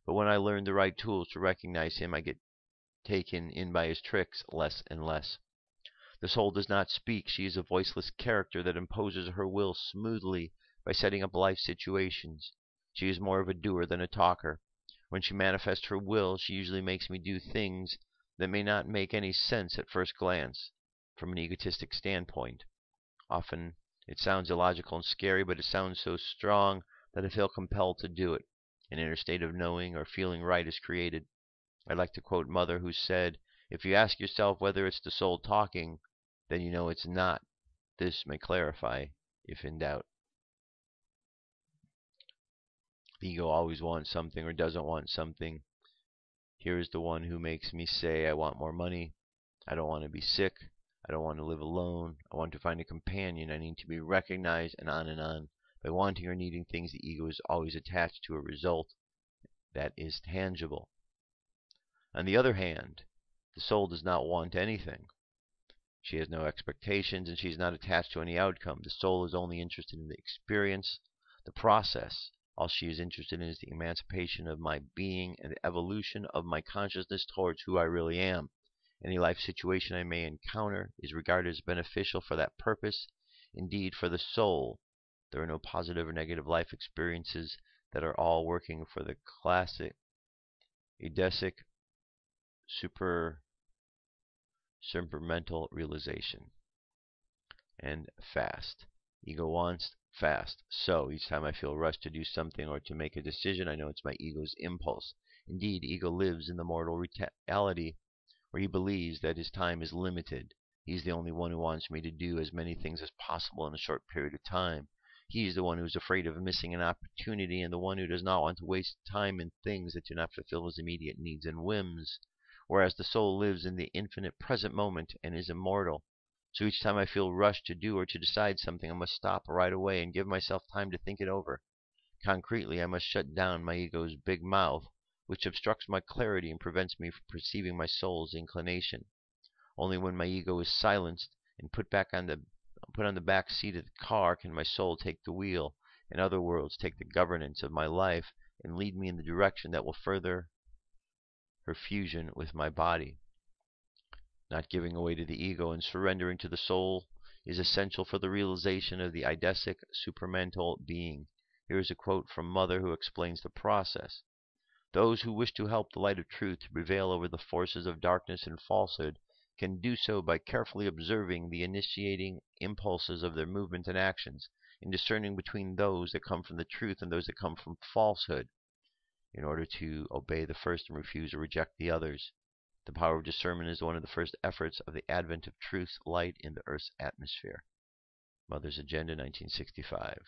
[SPEAKER 2] But when I learn the right tools to recognize him, I get taken in by his tricks less and less. The soul does not speak. She is a voiceless character that imposes her will smoothly by setting up life situations. She is more of a doer than a talker. When she manifests her will, she usually makes me do things that may not make any sense at first glance from an egotistic standpoint. Often it sounds illogical and scary, but it sounds so strong that I feel compelled to do it. An inner state of knowing or feeling right is created. I like to quote Mother, who said, "If you ask yourself whether it's the soul talking, then you know it's not. This may clarify if in doubt." The ego always wants something or doesn't want something. Here is the one who makes me say, I want more money, I don't want to be sick, I don't want to live alone, I want to find a companion, I need to be recognized, and on and on. By wanting or needing things, the ego is always attached to a result that is tangible. On the other hand, the soul does not want anything. She has no expectations, and she is not attached to any outcome. The soul is only interested in the experience, the process. All she is interested in is the emancipation of my being and the evolution of my consciousness towards who I really am. Any life situation I may encounter is regarded as beneficial for that purpose. Indeed, for the soul, there are no positive or negative life experiences that are all working for the classic Edesic supermental realization. And fast. Ego wants fast. So each time I feel rushed to do something or to make a decision, I know it's my ego's impulse. Indeed, ego lives in the mortal reality where he believes that his time is limited. He's the only one who wants me to do as many things as possible in a short period of time. He's the one who's afraid of missing an opportunity, and the one who does not want to waste time in things that do not fulfill his immediate needs and whims. whereas the soul lives in the infinite present moment and is immortal. So each time I feel rushed to do or to decide something, I must stop right away and give myself time to think it over. Concretely, I must shut down my ego's big mouth, which obstructs my clarity and prevents me from perceiving my soul's inclination. Only when my ego is silenced and put on the back seat of the car can my soul take the wheel. In other words, take the governance of my life and lead me in the direction that will further her fusion with my body. Not giving away to the ego and surrendering to the soul is essential for the realization of the eidesic supramental being. Here is a quote from Mother who explains the process. Those who wish to help the light of truth to prevail over the forces of darkness and falsehood can do so by carefully observing the initiating impulses of their movement and actions, and discerning between those that come from the truth and those that come from falsehood, in order to obey the first and refuse or reject the others. The power of discernment is one of the first efforts of the advent of truth's light in the Earth's atmosphere. Mother's Agenda, 1965.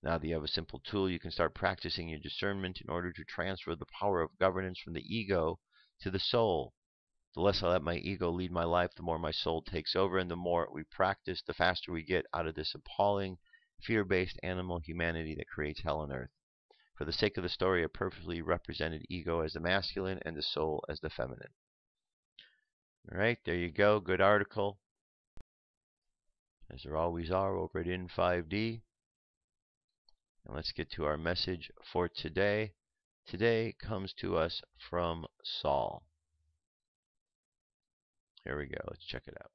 [SPEAKER 2] Now that you have a simple tool, you can start practicing your discernment in order to transfer the power of governance from the ego to the soul. The less I let my ego lead my life, the more my soul takes over, and the more we practice, the faster we get out of this appalling, fear-based animal humanity that creates hell on earth. For the sake of the story, I perfectly represented ego as the masculine and the soul as the feminine. Alright, there you go. Good article. As there always are over at In5D. And let's get to our message for today. Today comes to us from Saul. Here we go. Let's check it out.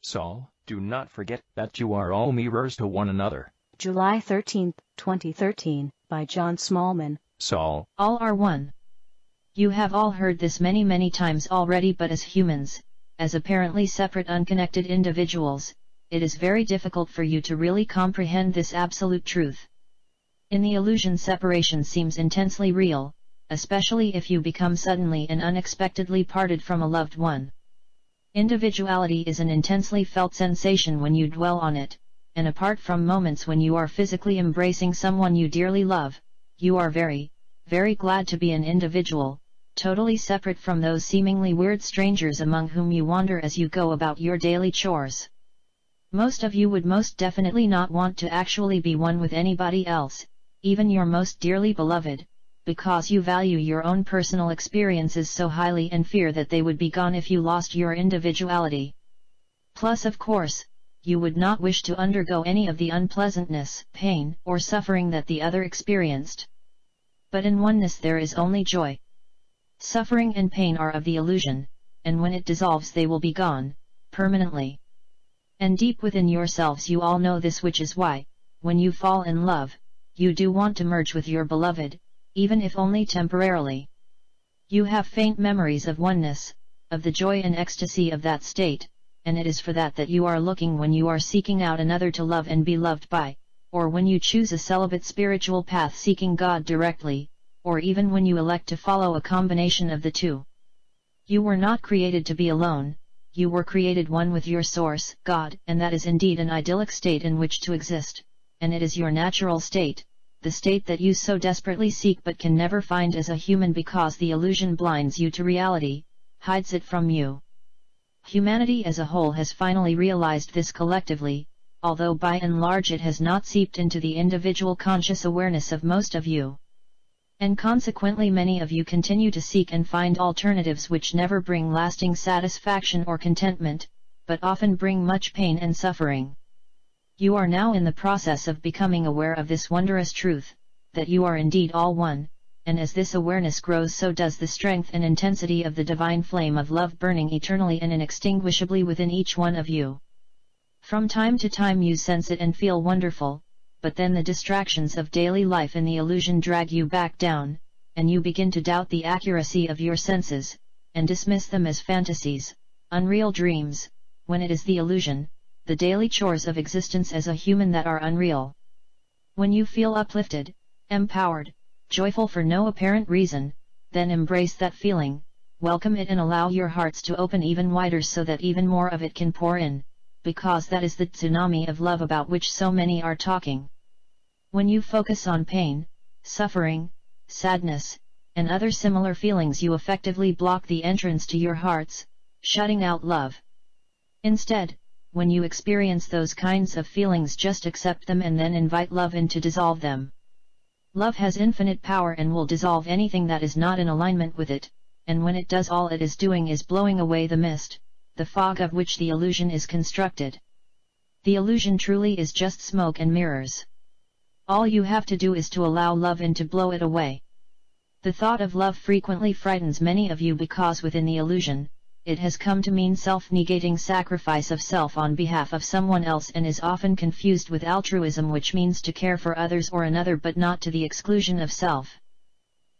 [SPEAKER 6] Saul, do not forget that you are all mirrors to one another.
[SPEAKER 7] July 13, 2013, by John Smallman.
[SPEAKER 6] Saul,
[SPEAKER 8] all are one. You have all heard this many times already, but as humans, as apparently separate unconnected individuals, it is very difficult for you to really comprehend this absolute truth. In the illusion, separation seems intensely real, especially if you become suddenly and unexpectedly parted from a loved one. Individuality is an intensely felt sensation when you dwell on it, and apart from moments when you are physically embracing someone you dearly love, you are very glad to be an individual, totally separate from those seemingly weird strangers among whom you wander as you go about your daily chores. Most of you would most definitely not want to actually be one with anybody else, even your most dearly beloved, because you value your own personal experiences so highly and fear that they would be gone if you lost your individuality. Plus, of course, you would not wish to undergo any of the unpleasantness, pain, or suffering that the other experienced. But in oneness there is only joy. Suffering and pain are of the illusion, and when it dissolves they will be gone, permanently. And deep within yourselves you all know this, which is why, when you fall in love, you do want to merge with your beloved, even if only temporarily. You have faint memories of oneness, of the joy and ecstasy of that state, and it is for that you are looking when you are seeking out another to love and be loved by, or when you choose a celibate spiritual path seeking God directly, or even when you elect to follow a combination of the two. You were not created to be alone, you were created one with your source, God, and that is indeed an idyllic state in which to exist, and it is your natural state, the state that you so desperately seek but can never find as a human because the illusion blinds you to reality, hides it from you. Humanity as a whole has finally realized this collectively, although by and large it has not seeped into the individual conscious awareness of most of you. And consequently many of you continue to seek and find alternatives which never bring lasting satisfaction or contentment, but often bring much pain and suffering. You are now in the process of becoming aware of this wondrous truth, that you are indeed all one, and as this awareness grows so does the strength and intensity of the divine flame of love burning eternally and inextinguishably within each one of you. From time to time you sense it and feel wonderful, but then the distractions of daily life and the illusion drag you back down, and you begin to doubt the accuracy of your senses, and dismiss them as fantasies, unreal dreams, when it is the illusion, the daily chores of existence as a human that are unreal. When you feel uplifted, empowered, joyful for no apparent reason, then embrace that feeling, welcome it and allow your hearts to open even wider so that even more of it can pour in, because that is the tsunami of love about which so many are talking. When you focus on pain, suffering, sadness, and other similar feelings, you effectively block the entrance to your hearts, shutting out love. Instead, when you experience those kinds of feelings, just accept them and then invite love in to dissolve them. Love has infinite power and will dissolve anything that is not in alignment with it, and when it does, all it is doing is blowing away the mist, the fog of which the illusion is constructed. The illusion truly is just smoke and mirrors. All you have to do is to allow love in to blow it away. The thought of love frequently frightens many of you because within the illusion, it has come to mean self-negating sacrifice of self on behalf of someone else, and is often confused with altruism, which means to care for others or another but not to the exclusion of self.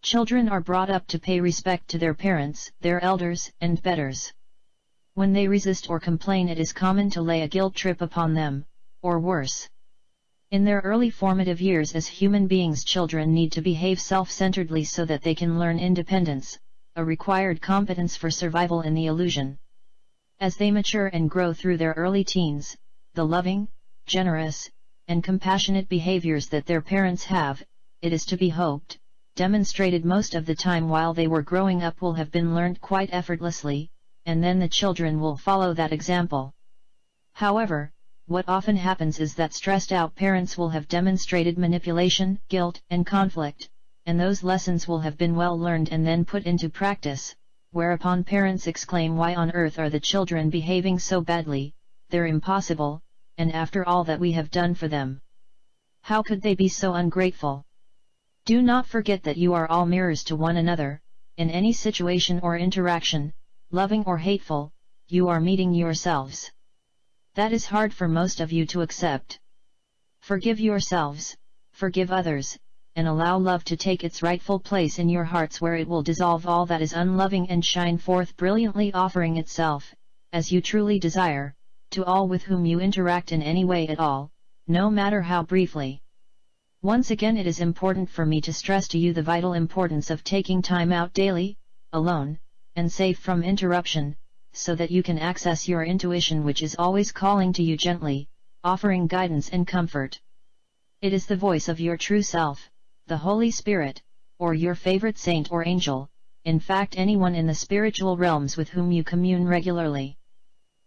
[SPEAKER 8] Children are brought up to pay respect to their parents, their elders, and betters. When they resist or complain, it is common to lay a guilt trip upon them, or worse. In their early formative years as human beings, children need to behave self-centeredly so that they can learn independence, a required competence for survival in the illusion. As they mature and grow through their early teens, the loving, generous, and compassionate behaviors that their parents have, it is to be hoped, demonstrated most of the time while they were growing up, will have been learned quite effortlessly, and then the children will follow that example. However, what often happens is that stressed out parents will have demonstrated manipulation, guilt, and conflict, and those lessons will have been well learned and then put into practice, whereupon parents exclaim, "Why on earth are the children behaving so badly? They're impossible, and after all that we have done for them, how could they be so ungrateful?" Do not forget that you are all mirrors to one another. In any situation or interaction, loving or hateful, you are meeting yourselves. That is hard for most of you to accept. Forgive yourselves, forgive others, and allow love to take its rightful place in your hearts, where it will dissolve all that is unloving and shine forth brilliantly, offering itself, as you truly desire, to all with whom you interact in any way at all, no matter how briefly. Once again, it is important for me to stress to you the vital importance of taking time out daily, alone, and safe from interruption, so that you can access your intuition, which is always calling to you gently, offering guidance and comfort. It is the voice of your true self, the Holy Spirit, or your favorite saint or angel, in fact anyone in the spiritual realms with whom you commune regularly.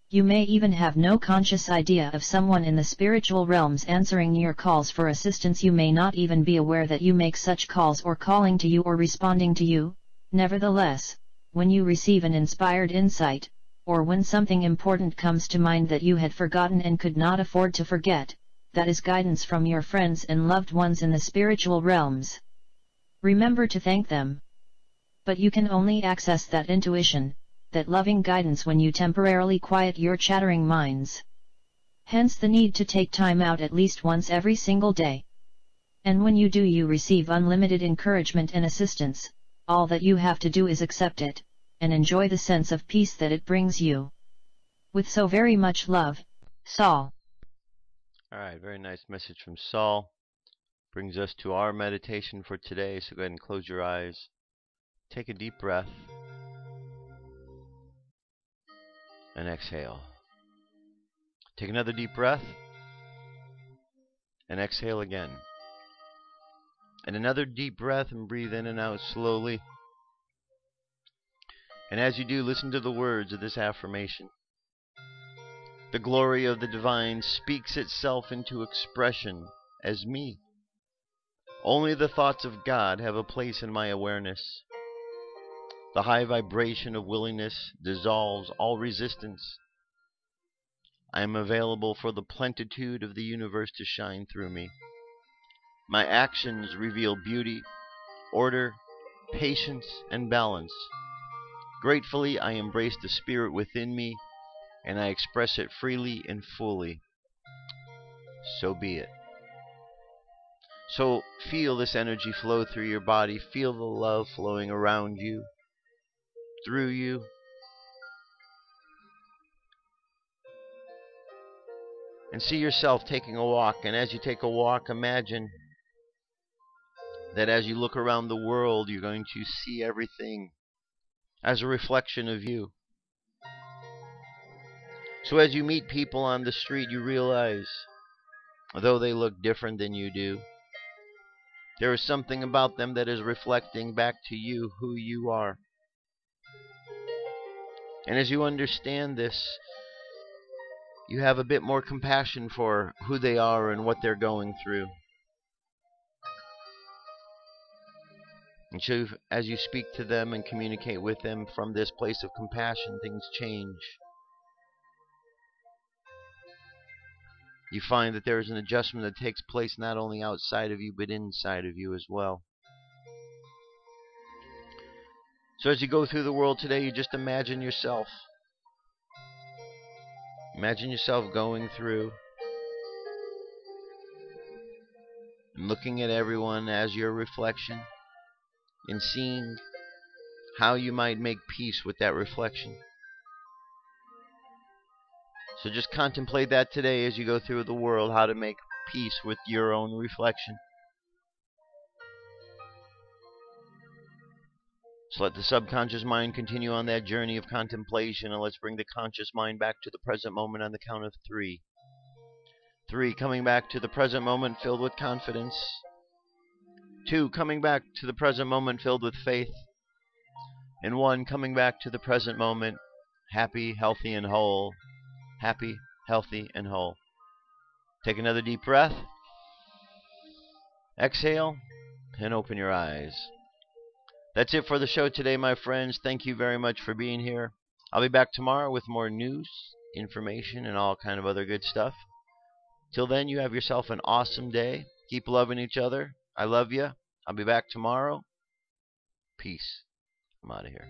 [SPEAKER 8] You may even have no conscious idea of someone in the spiritual realms answering your calls for assistance. You may not even be aware that you make such calls or calling to you or responding to you. Nevertheless, when you receive an inspired insight, or when something important comes to mind that you had forgotten and could not afford to forget, that is guidance from your friends and loved ones in the spiritual realms. Remember to thank them. But you can only access that intuition, that loving guidance, when you temporarily quiet your chattering minds. Hence the need to take time out at least once every single day. And when you do, you receive unlimited encouragement and assistance. All that you have to do is accept it, and enjoy the sense of peace that it brings you. With so very much love, Saul.
[SPEAKER 2] Alright, very nice message from Saul. Brings us to our meditation for today, so go ahead and close your eyes. Take a deep breath. And exhale. Take another deep breath. And exhale again. And another deep breath, and breathe in and out slowly. And as you do, listen to the words of this affirmation. The glory of the divine speaks itself into expression as me. Only the thoughts of God have a place in my awareness. The high vibration of willingness dissolves all resistance. I am available for the plenitude of the universe to shine through me. My actions reveal beauty, order, patience, and balance. Gratefully, I embrace the spirit within me, and I express it freely and fully. So be it. So feel this energy flow through your body. Feel the love flowing around you, through you. And see yourself taking a walk. And as you take a walk, imagine that as you look around the world, you're going to see everything as a reflection of you. So as you meet people on the street, you realize, though they look different than you do, There is something about them that is reflecting back to you who you are. And as you understand this, you have a bit more compassion for who they are and what they're going through. And so as you speak to them and communicate with them from this place of compassion, things change. You find that there is an adjustment that takes place not only outside of you, but inside of you as well. So as you go through the world today, you just imagine yourself. Imagine yourself going through and looking at everyone as your reflection and seeing how you might make peace with that reflection. So just contemplate that today as you go through the world, how to make peace with your own reflection. So let the subconscious mind continue on that journey of contemplation, and let's bring the conscious mind back to the present moment on the count of 3. 3, coming back to the present moment filled with confidence. 2, coming back to the present moment filled with faith. And 1, coming back to the present moment happy, healthy, and whole. Happy, healthy, and whole. Take another deep breath. Exhale, and open your eyes. That's it for the show today, my friends. Thank you very much for being here. I'll be back tomorrow with more news, information, and all kind of other good stuff. Till then, you have yourself an awesome day. Keep loving each other. I love you. I'll be back tomorrow. Peace. I'm out of here.